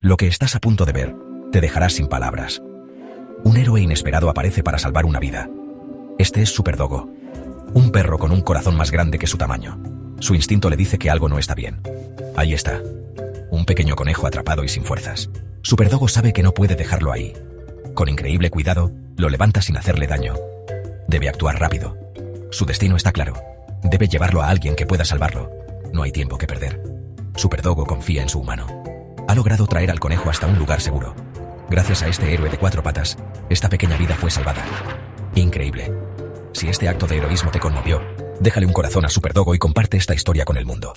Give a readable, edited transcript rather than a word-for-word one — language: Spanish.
Lo que estás a punto de ver te dejará sin palabras. Un héroe inesperado aparece para salvar una vida. Este es Superdoggo, un perro con un corazón más grande que su tamaño. Su instinto le dice que algo no está bien. Ahí está, un pequeño conejo atrapado y sin fuerzas. Superdoggo sabe que no puede dejarlo ahí. Con increíble cuidado, lo levanta sin hacerle daño. Debe actuar rápido. Su destino está claro. Debe llevarlo a alguien que pueda salvarlo. No hay tiempo que perder. Superdoggo confía en su humano. Ha logrado traer al conejo hasta un lugar seguro. Gracias a este héroe de 4 patas, esta pequeña vida fue salvada. Increíble. Si este acto de heroísmo te conmovió, déjale un corazón a Superdoggo y comparte esta historia con el mundo.